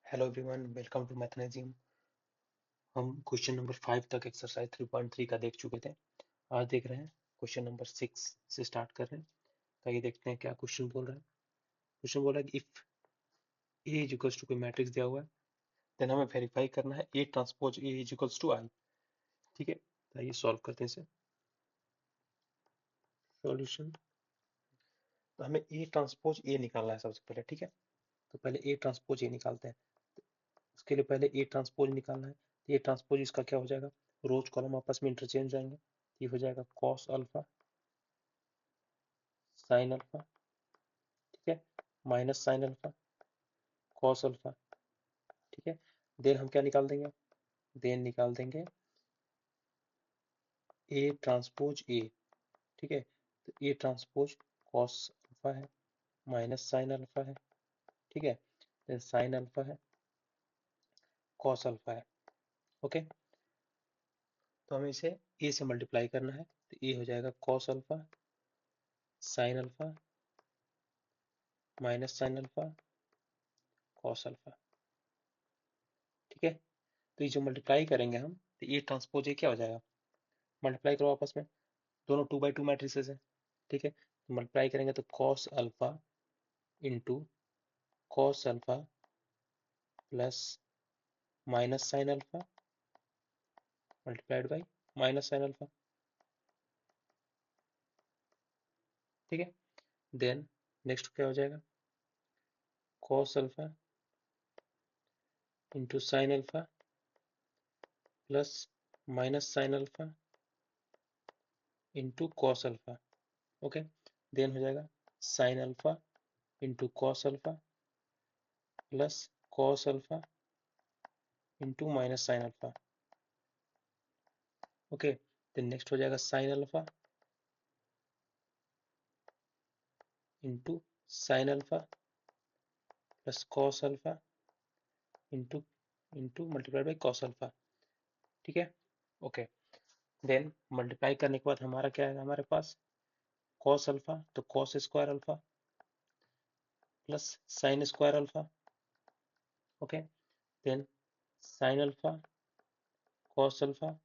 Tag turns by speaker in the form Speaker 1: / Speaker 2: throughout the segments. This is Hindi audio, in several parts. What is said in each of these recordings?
Speaker 1: Hello everyone, welcome to Mathnasium. हम क्वेश्चन नंबर 5 तक एक्सरसाइज 3.3 का देख चुके थे। आज देख रहे हैं क्वेश्चन नंबर 6 से स्टार्ट कर रहे हैं। तो ये देखते हैं क्या क्वेश्चन बोल रहा है। क्वेश्चन बोल रहा है कि if A is equals to कोई मैट्रिक्स दिया हुआ है, देन हमें वेरीफाई करना है ए transpose A is equals to I. ठीक है, तो आइए सॉल्व करते हैं इसे। सॉल्यूशन, तो हमें ए ट्रांसपोज ए निकालना है सबसे पहले। ठीक है, तो पहले ए ट्रांसपोज ए निकालते हैं। उसके लिए पहले ए ट्रांसपोज निकालना है। तो ए ट्रांसपोज इसका क्या हो जाएगा, रोज कॉलम आपस में इंटरचेंज हो जाएंगे। ये हो जाएगा कॉस अल्फा साइन अल्फा, ठीक है, minus sine alpha cos alpha. ठीक है, देन हम क्या निकाल देंगे, देन निकाल देंगे ए ट्रांसपोज ए। ठीक है, तो ए ट्रांसपोज कॉस अल्फा है, माइनस साइन अल्फा है, ठीक है, देन साइन अल्फा है, कॉस अल्फा है। ओके, तो हमें इसे ए से मल्टीप्लाई करना है। तो ए हो जाएगा cos alpha sine alpha minus sine alpha cos alpha. ठीक है, तो ये जो मल्टीप्लाई करेंगे हम, तो ए ट्रांसपोज ए क्या हो जाएगा, मल्टीप्लाई करो आपस में, दोनों 2x2 मैट्रिसेस है। ठीक है, मल्टीप्लाई करेंगे तो cos alpha into cos alpha plus minus sine alpha multiplied by minus sine alpha. ठीक है, देन नेक्स्ट क्या हो जाएगा, cos alpha into sine alpha plus minus sine alpha into cos alpha. Okay, then हो जाएगा sine alpha into cos alpha plus cos alpha into minus sine alpha. Okay, then next हो जाएगा sine alpha into sine alpha plus cos alpha into into multiplied by cos alpha. ठीक है, ओके, देन मल्टीप्लाई करने के बाद हमारा क्या है, हमारे पास कॉस अल्फा, तो cos square alpha plus sine square alpha. Okay, then sine alpha cos alpha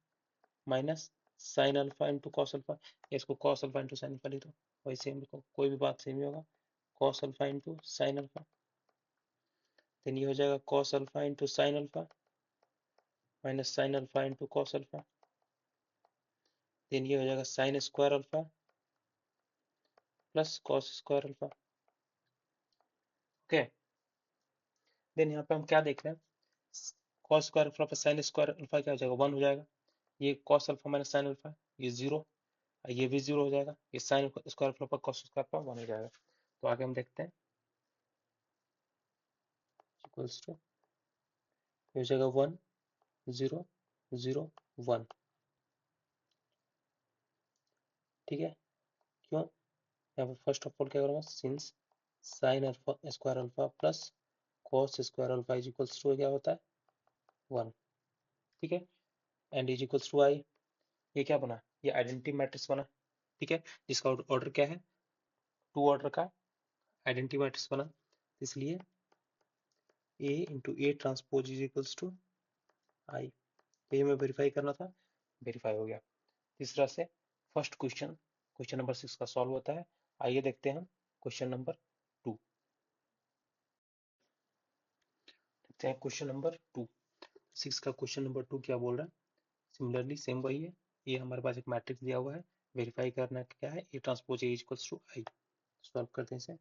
Speaker 1: minus sine alpha into cos alpha. इसको cos alpha into sine alpha लिख दो, वही सेम लिखो, कोई भी बात सेम ही होगा। Cos alpha into sine alpha, then ये हो जाएगा cos alpha into sine alpha minus sine alpha into cos alpha, then ये हो जाएगा sine square alpha plus cos square alpha. Okay, then यहाँ पे हम क्या देख रहे हैं, cos square alpha plus sine square alpha क्या हो जाएगा, 1 हो जाएगा। ये cos alpha minus sine alpha, ये 0, ये भी 0 हो जाएगा। ये साइन स्क्वायर अल्फा पर कॉस स्क्वायर अल्फा 1 हो जाएगा। तो आगे हम देखते हैं, इक्वल्स टू हो जाएगा 1 0 0 1। ठीक है, क्यों, यहाँ पर फर्स्ट ऑफ ऑल क्या करूँगा, since sine alpha square alpha plus cos square alpha is equals to क्या होता है 1। ठीक है, and is equals to I, ये क्या बना, ये आइडेंटिटी मैट्रिक्स बना। ठीक है, जिसका ऑर्डर क्या है, 2 ऑर्डर का आइडेंटिटी मैट्रिक्स बना। इसलिए A into A transpose is equals to I. ये हमें वेरीफाई करना था, वेरीफाई हो गया। तीसरा से फर्स्ट क्वेश्चन, क्वेश्चन नंबर 6 का सॉल्व होता है। आइए देखते हैं हम क्वेश्चन नंबर 2। देखते हैं क्वेश्चन नंबर 2, 6 का क्वेश्चन नंबर 2 क्या बोल रहा है। सिमिलरली सेम वही है, ये हमारे पास एक मैट्रिक्स दिया हुआ है, वेरीफाई करना क्या है, ए transpose a equals to I. Solve करते हैं इसे।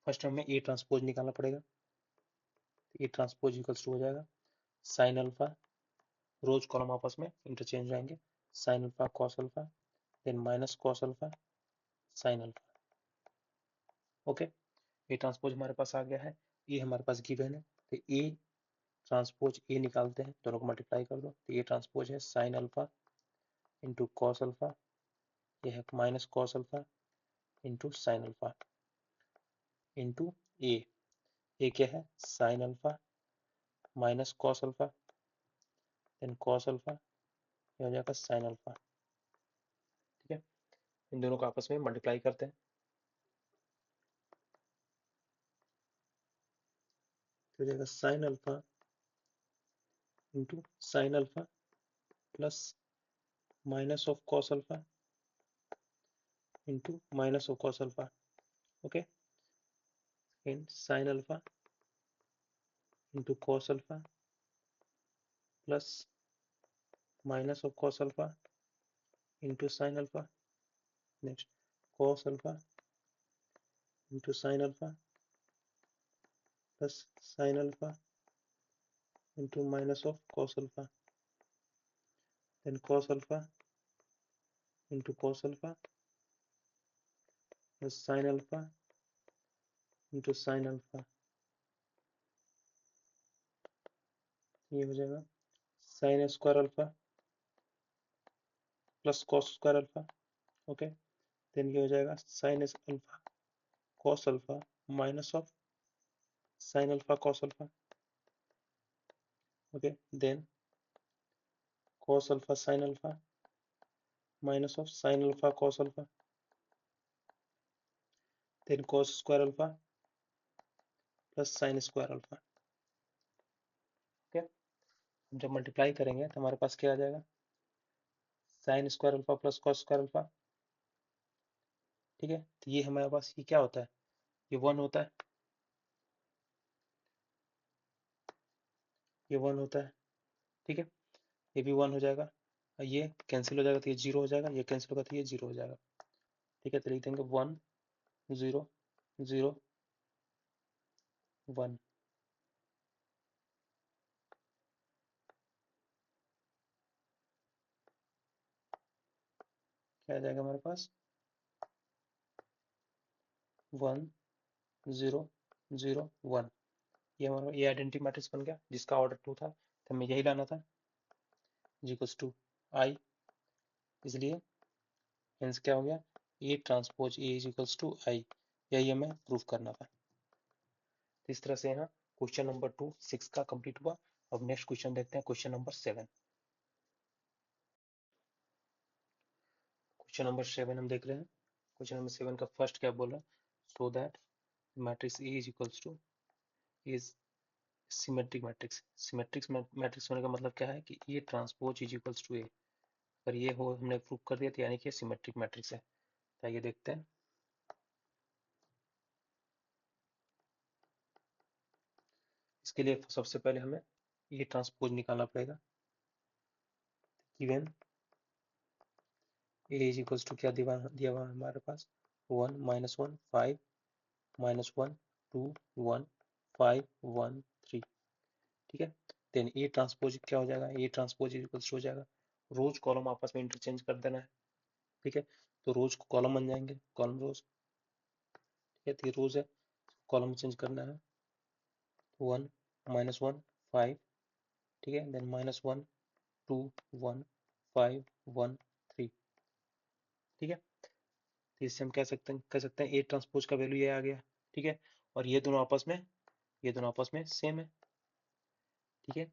Speaker 1: फर्स्ट हमें ए ट्रांसपोज निकालना पड़ेगा। ए ट्रांसपोज इक्वल्स टू हो जाएगा साइन अल्फा, रोज कॉलम आपस में इंटरचेंज हो जाएंगे, sine alpha cos alpha then minus cos alpha sine alpha. Okay, a transpose हमारे पास आ गया है, ये हमारे पास गिवन है। तो ए ट्रांसपोज ए निकालते हैं, दोनों को मल्टीप्लाई कर दो। तो ए ट्रांसपोज है sine alpha into cos alpha, ये है minus cos alpha into sine alpha into A, ये क्या है sine alpha minus cos alpha then cos alpha, ये हो जाएगा साइन अल्फा। ठीक है, इन दोनों को आपस में मल्टीप्लाई करते हैं। हो जाएगा sine alpha into sine alpha plus minus of cos alpha into minus of cos alpha. Okay, in sin alpha into cos alpha plus minus of cos alpha into sin alpha. Next, cos alpha into sin alpha plus sin alpha into minus of cos alpha. Then cos alpha into cos alpha plus sin alpha into sin alpha. ये हो जाएगा sin square alpha plus cos square alpha. Okay, then ये हो जाएगा sin alpha cos alpha minus of sin alpha cos alpha. Okay, then cos alpha sin alpha minus of sin alpha cos alpha, then cos square alpha plus sin square alpha. Okay, जब मल्टीप्लाई करेंगे तो हमारे पास क्या आ जाएगा, sin square alpha plus cos square alpha. ठीक है, तो ये हमारे पास ये क्या होता है, ये 1 होता है, ये 1 होता है. ठीक है, ये भी 1 हो जाएगा, ये कैंसिल हो जाएगा तो ये 0 हो जाएगा, ये कैंसिल होगा तो ये 0 हो जाएगा. ठीक है, तो लिख देंगे 1 0 0 1. क्या आ जाएगा हमारे पास 1 0 0 1. ये हमारा ये आइडेंटिटी मैट्रिक्स बन गया जिसका ऑर्डर 2 था, तो हमें यही लाना था इक्वल्स टू आई. इसलिए हेंस क्या हो गया, A transpose A is equals to I. यही हमें प्रूफ करना था. तो इस तरह से यहाँ क्वेश्चन नंबर 2 6 का कंप्लीट हुआ. अब नेक्स्ट क्वेश्चन देखते हैं, क्वेश्चन नंबर 7. क्वेश्चन नंबर 7 हम देख रहे हैं. क्वेश्चन नंबर 7 का फर्स्ट क्या बोल रहा है, so that matrix A is equals to is symmetric matrix. Symmetric matrix होने का मतलब क्या है कि A transpose is equals to A. अगर ये हो हमने प्रूफ कर दिया तो यानी कि सिमेट्रिक मैट्रिक्स है. तो आइए देखते हैं. इसके लिए सबसे पहले हमें ये ट्रांसपोज निकालना पड़ेगा. Given a is equals to क्या दिया हुआ हमारे पास 1 -1 5 -1 2 1 5 1 3. ठीक है, देन ए ट्रांसपोज क्या हो जाएगा, ए ट्रांसपोज इक्वल्स हो जाएगा रोज कॉलम आपस में इंटरचेंज कर देना है. ठीक है, तो रोज कॉलम बन जाएंगे, कॉलम रोज. ठीक है, तो ये रोज है, कॉलम चेंज करना है. 1 -1 5. ठीक है, देन -1 2 1 5 1 3. ठीक है, तो इससे हम कह सकते हैं ए ट्रांसपोज का वैल्यू ये आ गया. ठीक है, और ये दोनों आपस में सेम है. ठीक है,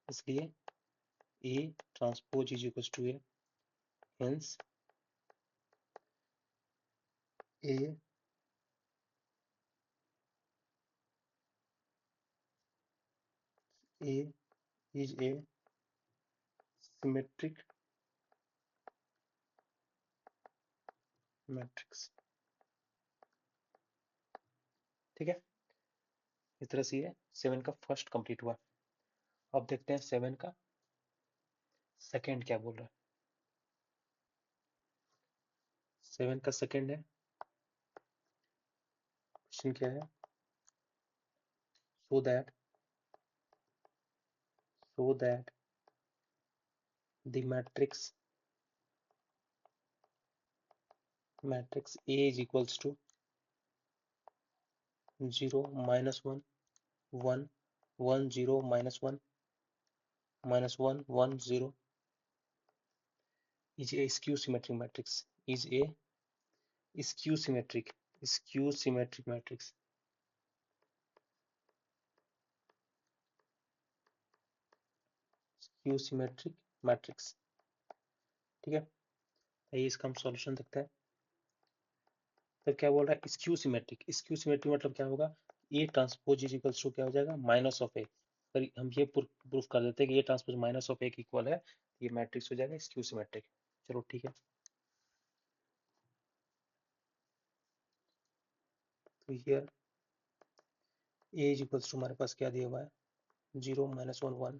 Speaker 1: इसलिए A transpose is equal to A. Hence A is a symmetric matrix. ठीक है, इस तरह से ये 7 का फर्स्ट कंप्लीट हुआ. अब देखते हैं 7 का सेकंड क्या बोल रहा है. 7 का सेकंड है, क्वेश्चन क्या है, so that the matrix A is equals to 0 -1 1 1 0 -1 -1 1 0 is a skew symmetric matrix. Is a skew symmetric matrix. Skew symmetric matrix. ठीक है, आइए इसका हम सॉल्यूशन देखते हैं. तो क्या बोल रहा है, स्क्यू सिमेट्रिक. स्क्यू सिमेट्रिक मतलब क्या होगा, A transpose is equals to क्या हो जाएगा, माइनस ऑफ ए। अगर हम ये प्रूफ कर देते हैं कि ए ट्रांसपोज माइनस ऑफ ए के इक्वल है, ये मैट्रिक्स हो जाएगा स्क्यू सिमेट्रिक। चलो ठीक है, तो here A is equals to हमारे पास क्या दिया हुआ है, 0 माइनस 1 1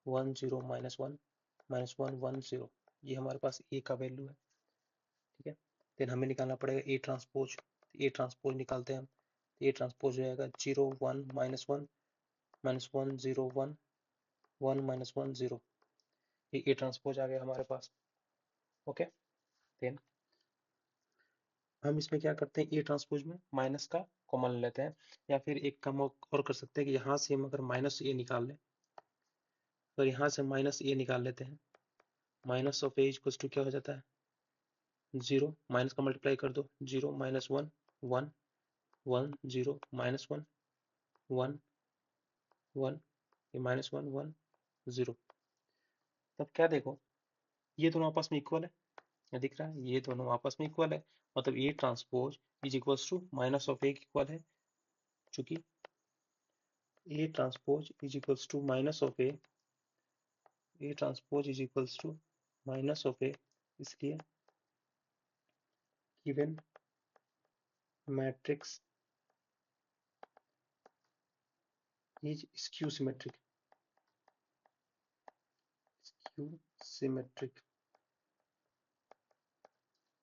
Speaker 1: 1 0 माइनस 1 माइनस 1 1 0, ये हमारे पास ए का वैल्यू है। ठीक है, देन हमें निकालना पड़ेगा ए ट्रांसपोज। ए ट्रांसपोज निकालते हैं हम, ए ट्रांसपोज हो जाएगा 0 1 माइनस 1 माइनस 1 0 1 1 माइनस 1 0, ये ए ट्रांसपोज आ गया हमारे पास। ओके, देन हम इसमें क्या करते हैं, ए ट्रांसपोज में माइनस का कॉमन ले लेते हैं, या फिर एक काम और कर सकते हैं कि यहाँ से हम अगर माइनस ए निकाल लें, तो यहाँ से माइनस ए निकाल लेते हैं, minus of A equals to क्या हो जाता है, 0, माइनस का मल्टीप्लाई कर दो, 0 माइनस 1 1 1 0 माइनस 1 1 1, ये माइनस 1 1 0। तब क्या देखो, ये दोनों आपस में इक्वल है, क्या दिख रहा है, ये दोनों आपस में इक्वल है, मतलब A transpose is equals to minus of A equal है, चूंकि A transpose is equals to minus of A transpose is equals to minus of A, इसलिए given matrix is skew symmetric, skew symmetric.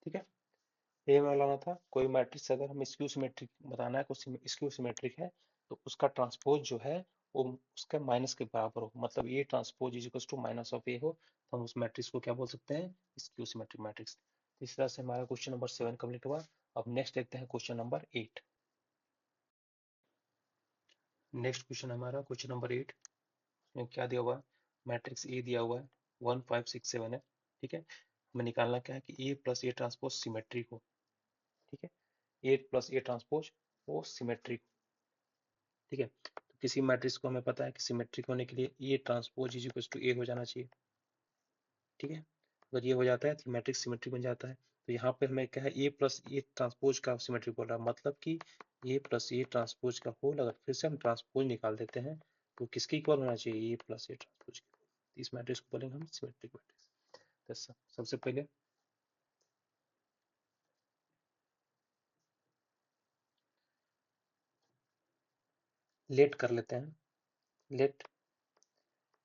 Speaker 1: ठीक है, ये मैं लाना था, कोई मैट्रिक्स अगर हमें स्क्यू सिमेट्रिक बताना है, कुछ स्क्यू सिमेट्रिक है, तो उसका ट्रांसपोज जो है वो उसके माइनस के बराबर हो, मतलब ये transpose is equal to minus of A हो, तो हम उस मैट्रिक्स को क्या बोल सकते हैं, स्क्यू सिमेट्रिक मैट्रिक्स। इस तरह से हमारा क्वेश्चन नंबर 7 कंप्लीट हुआ। अब नेक्स्ट देखते हैं क्वेश्चन नंबर 8। नेक्स्ट क्वेश्चन हमारा क्वेश्चन नंबर 8 में क्या दिया हुआ है, मैट्रिक्स ए दिया हुआ है 1 5 6 7 है। ठीक है, हमें निकालना क्या है कि A plus A transpose symmetric हो। ठीक है, ए प्लस ए ट्रांसपोज वो सिमेट्रिक। ठीक है, तो किसी मैट्रिक्स को हमें पता है कि सिमेट्रिक होने के लिए A transpose is equal to A हो जाना चाहिए। ठीक है, अगर ये हो जाता है तो मैट्रिक्स सिमेट्रिक बन जाता है। तो यहाँ पे हमें क्या है, ए प्लस ए ट्रांसपोज का सिमेट्रिक बोल रहा है, मतलब कि ए प्लस ए ट्रांसपोज का होल अगर फिर से हम ट्रांसपोज निकाल देते हैं तो किसकी इक्वल होना चाहिए, ए प्लस ए ट्रांसपोज। इस मैट्रिक्स को बोलेंगे हम सिमेट्रिक मैट्रिक्स। तो सबसे पहले लेट कर लेते हैं, let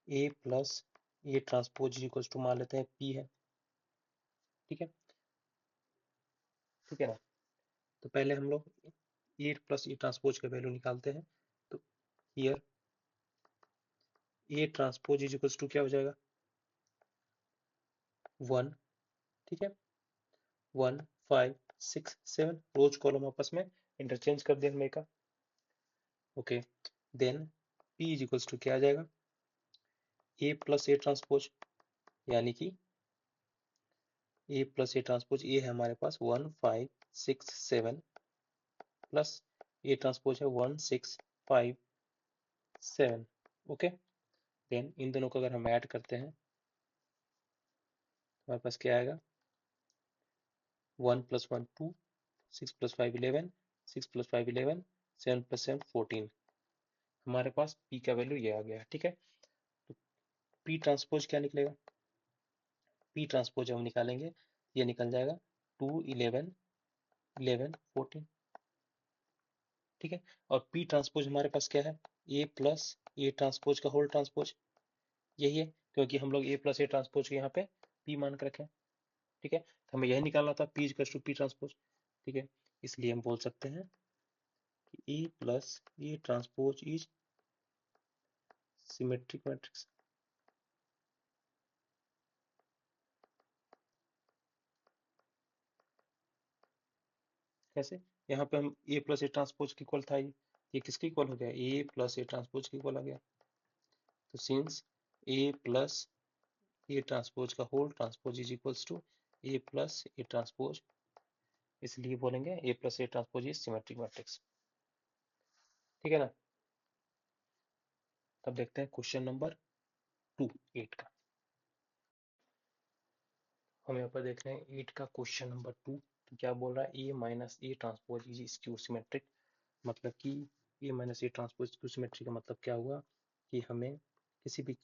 Speaker 1: A plus A transpose equal to मान लेते हैं पी है। ठीक है, ठीक है ना, तो पहले हम लोग ए प्लस ए ट्रांसपोज का वैल्यू निकालते हैं। तो here A transpose is equal to क्या हो जाएगा, 1। ठीक है, 1 5 6 7, रोज कॉलम आपस में इंटरचेंज कर दिया हमने का। Okay, then P is equal to क्या आ जाएगा, ए प्लस ए ट्रांसपोज, यानी कि ए प्लस ए ट्रांसपोज, ए है हमारे पास 1 5 6 7 प्लस ए ट्रांसपोज है 1 6 5 7। ओके, देन इन दोनों को अगर हम ऐड करते हैं तो हमारे पास क्या आएगा, 1 प्लस 1 2, 6 प्लस 5 11, 6 प्लस 5 11, 7 प्लस 7 14। हमारे पास p का वैल्यू ये आ गया। ठीक है, तो p ट्रांसपोज क्या निकलेगा, p ट्रांसपोज हम निकालेंगे, ये निकल जाएगा 2 11 11 14। ठीक है, और p ट्रांसपोज हमारे पास क्या है, a प्लस ए ट्रांसपोज का होल ट्रांसपोज, यही है, क्योंकि हम लोग a प्लस ए ट्रांसपोज के यहाँ पे p मान कर रखें। ठीक है, तो हमें यही निकालना था p equal to p transpose. ठीक है, इसलिए हम बोल सकते हैं कि A plus A transpose is symmetric matrix. कैसे, यहाँ पे हम ए प्लस ए ट्रांसपोज की इक्वल था, ये किसकी इक्वल हो गया, ए प्लस ए ट्रांसपोज की इक्वल आ गया। तो since A plus A transpose का whole transpose is equals to A plus A transpose, इसलिए बोलेंगे A plus A transpose is symmetric matrix. ठीक है ना, तब देखते हैं क्वेश्चन नंबर 2 8 का। हम यहाँ पर देख रहे हैं 8 का क्वेश्चन नंबर 2। तो क्या बोल रहा है, A minus A transpose is skew symmetric, मतलब कि A minus A transpose skew symmetry का मतलब क्या हुआ कि हमें किसी भी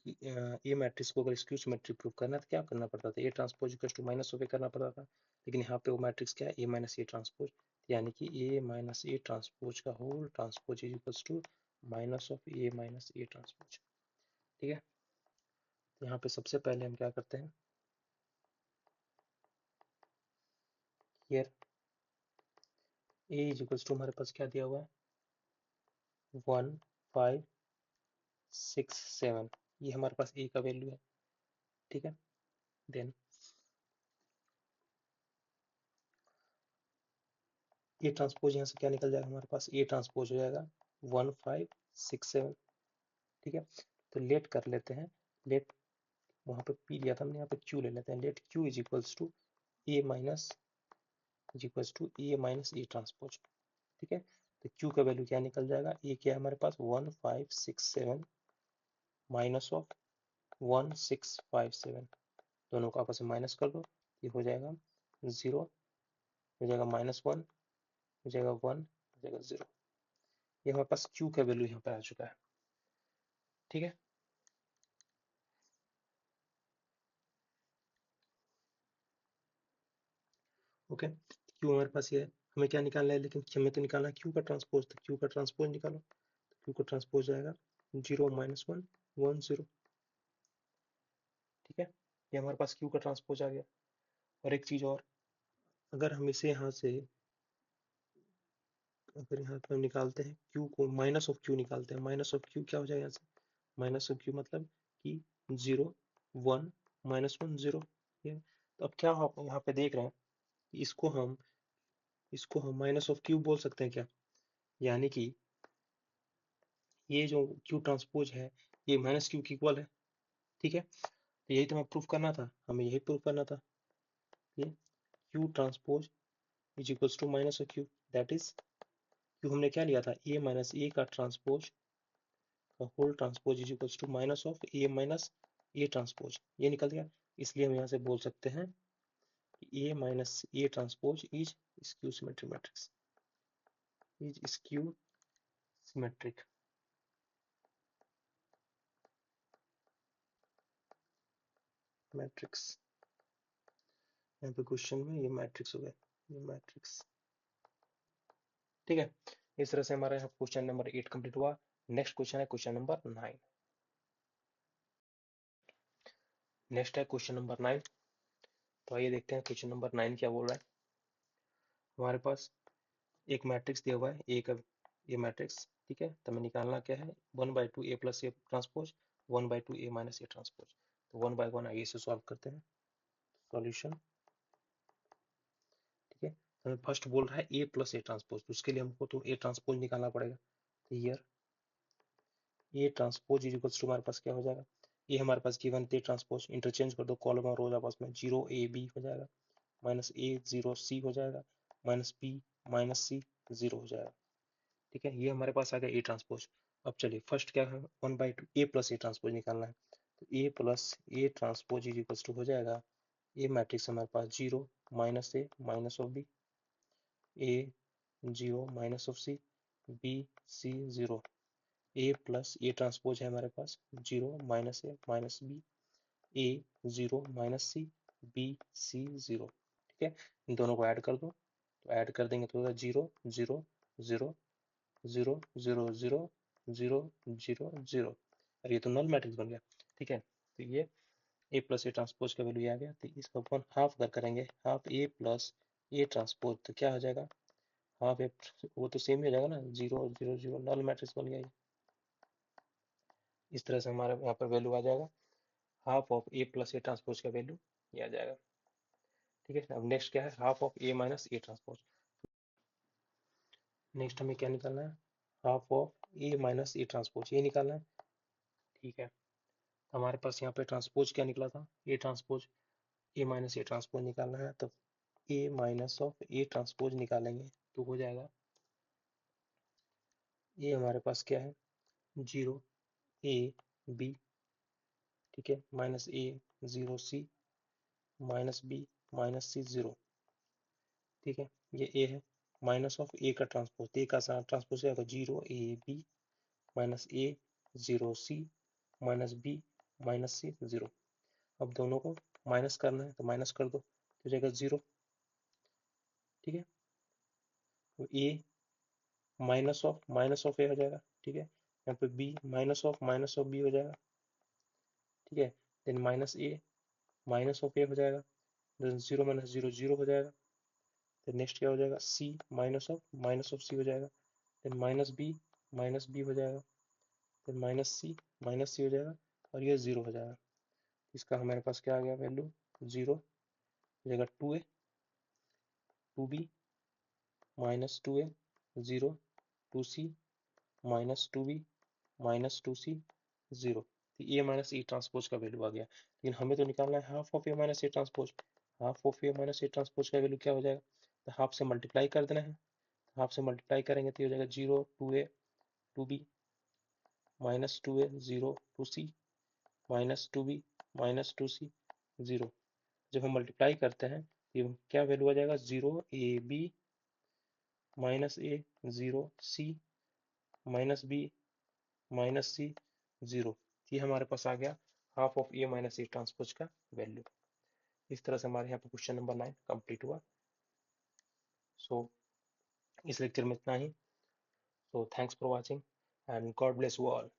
Speaker 1: ए मैट्रिक्स को अगर स्क्यू सिमेट्री प्रूव करना तो क्या करना पड़ता था, A transpose equal to minus of A करना पड़ता था। लेकिन यहाँ पे वो मैट्रिक्स क्या है, ए माइनस ए ट्रांसपोज, यानी कि ए माइनस ए ट्रांसपोज का whole transpose is equals to minus of A minus A transpose. ठीक है, तो यहाँ पे सबसे पहले हम क्या करते हैं, here A is equals to हमारे पास क्या दिया हुआ है 1 5 6 7, ये हमारे पास ए का वैल्यू है। ठीक है, देन ए ट्रांसपोज यहाँ से क्या निकल जाएगा, हमारे पास ए ट्रांसपोज हो जाएगा 1 5 6 7। ठीक है, तो लेट कर लेते हैं, लेट वहाँ पे पी लिया था हमने, यहाँ पे क्यू ले लेते हैं, let Q is equals to A minus A transpose. ठीक है, तो क्यू का वैल्यू क्या निकल जाएगा, ए क्या है हमारे पास 1 5 6 7 माइनस ऑफ 1 6 5 7, दोनों को आपस में माइनस कर दो, ये हो जाएगा 0, हो जाएगा -1, हो जाएगा 1, हो जाएगा 0। ये हमारे पास क्यू का वैल्यू यहाँ पे आ चुका है। ठीक है, ओके, क्यू हमारे पास ये है, हमें क्या निकालना है, लेकिन हमें तो निकालना है क्यू का ट्रांसपोज, तो क्यू का ट्रांसपोज निकालो, तो क्यू का ट्रांसपोज आएगा 0 -1 1 0। ठीक है, ये हमारे पास क्यू का ट्रांसपोज आ गया। और एक चीज और, अगर हम इसे यहाँ से, अगर यहाँ पे हम निकालते हैं क्यू को, माइनस ऑफ क्यू निकालते हैं, माइनस ऑफ क्यू क्या हो जाएगा यहाँ से, माइनस ऑफ क्यू मतलब कि 0 1 -1 0। तो अब क्या आप यहाँ पे देख रहे हैं, इसको हम माइनस ऑफ क्यू बोल सकते हैं क्या, यानी कि ये जो क्यू ट्रांसपोज है ये माइनस क्यू की इक्वल है। ठीक है, तो यही तो हमें प्रूफ करना था, हमें यही प्रूफ करना था, ये Q transpose is equals to minus of Q, that is Q हमने क्या लिया था, ए माइनस ए का ट्रांसपोज का whole transpose is equals to minus of A minus A transpose, ये निकल गया। इसलिए हम यहाँ से बोल सकते हैं कि A minus A transpose is skew symmetric matrix, is skew symmetric matrix. यहाँ पे क्वेश्चन में ये मैट्रिक्स हो गया, ये मैट्रिक्स। ठीक है, इस तरह से हमारा यहाँ क्वेश्चन नंबर 8 कंप्लीट हुआ। नेक्स्ट क्वेश्चन है क्वेश्चन नंबर 9। नेक्स्ट है क्वेश्चन नंबर 9। तो आइए देखते हैं क्वेश्चन नंबर 9 क्या बोल रहा है। हमारे पास एक मैट्रिक्स दिया हुआ है, ए का ये मैट्रिक्स। ठीक है, तो हमें निकालना क्या है, 1/2 A plus A transpose 1/2 A minus A transpose. तो 1 बाय 1 आइए इसे सॉल्व करते हैं, सॉल्यूशन। ठीक है, तो हमें फर्स्ट बोल रहा है ए प्लस ए ट्रांसपोज, तो उसके लिए हमको तो ए ट्रांसपोज निकालना पड़ेगा। तो here A transpose is equals to हमारे पास क्या हो जाएगा, ये हमारे पास गिवन थे ट्रांसपोज, इंटरचेंज कर दो कॉलम और रोज आपस में, 0 ए बी हो जाएगा, माइनस ए 0 सी हो जाएगा, माइनस बी माइनस सी 0 हो जाएगा। ठीक है, ये हमारे पास आ गया ए ट्रांसपोज। अब चलिए फर्स्ट क्या है, 1/2 ए प्लस ए ट्रांसपोज निकालना है। तो A plus A transpose is equals to हो जाएगा, ए मैट्रिक्स हमारे पास 0 minus A minus of B, A 0 minus of C, B C 0। A plus A transpose है हमारे पास 0 minus A minus B, A 0 minus C, B C 0। ठीक है, इन दोनों को ऐड कर दो, तो ऐड कर देंगे तो होगा 0 0 0 0 0 0 0 0 0। और ये तो नल मैट्रिक्स बन गया। ठीक है, तो ये ए प्लस ए ट्रांसपोज का वैल्यू आ गया, तो इसको अपन हाफ अगर करेंगे, half A plus A transpose, तो क्या हो जाएगा, हाफ ए, वो तो सेम ही हो जाएगा ना, 0 0 0, नल मैट्रिक्स बन गया ये। इस तरह से हमारा यहाँ पर वैल्यू आ जाएगा, half of A plus A transpose का वैल्यू ये आ जाएगा। ठीक है, अब नेक्स्ट क्या है, half of A minus A transpose. Next हमें क्या निकालना है, half of A minus A transpose, ये निकालना है। ठीक है, हमारे पास यहाँ पे ट्रांसपोज क्या निकला था, A transpose, A minus A transpose निकालना है, तो ए माइनस ऑफ ए ट्रांसपोज निकालेंगे तो हो जाएगा, ये हमारे पास क्या है 0 ए बी, ठीक है, minus A 0 C, minus B minus C 0। ठीक है, ये ए है, माइनस ऑफ ए का ट्रांसपोज, ए का ट्रांसपोज आएगा 0 A B minus A 0 C minus B minus C 0। अब दोनों को माइनस करना है तो माइनस कर दो तो जाएगा 0। ठीक है, तो ए माइनस ऑफ ए हो जाएगा। ठीक है, यहाँ पे बी माइनस ऑफ बी हो जाएगा। ठीक है, देन माइनस ऑफ ए हो जाएगा, देन 0 माइनस 0 0 हो जाएगा। देन नेक्स्ट क्या हो जाएगा, सी माइनस ऑफ सी हो जाएगा। देन माइनस बी हो जाएगा। देन माइनस सी हो जाएगा और ये 0 हो जाएगा। इसका हमारे पास क्या आ गया वैल्यू, 0 हो जाएगा 2a 2b minus 2a 0 2c minus 2b minus 2c 0। तो ए माइनस ए ट्रांसपोज का वैल्यू आ गया। लेकिन हमें तो निकालना है half of A minus A transpose. Half of A minus A transpose का वैल्यू क्या हो जाएगा, तो हाफ से मल्टीप्लाई कर देना है। हाफ से मल्टीप्लाई करेंगे तो ये हो जाएगा 0 2a 2b minus 2a 0 2c minus 2b minus 2c 0। जब हम मल्टीप्लाई करते हैं ये क्या वैल्यू आ जाएगा, 0 A B minus A 0 C minus B minus C 0। ये हमारे पास आ गया half of A minus A transpose का वैल्यू। इस तरह से हमारे यहाँ पे क्वेश्चन नंबर 9 कंप्लीट हुआ। सो इस लेक्चर में इतना ही। So thanks for watching and God bless you all.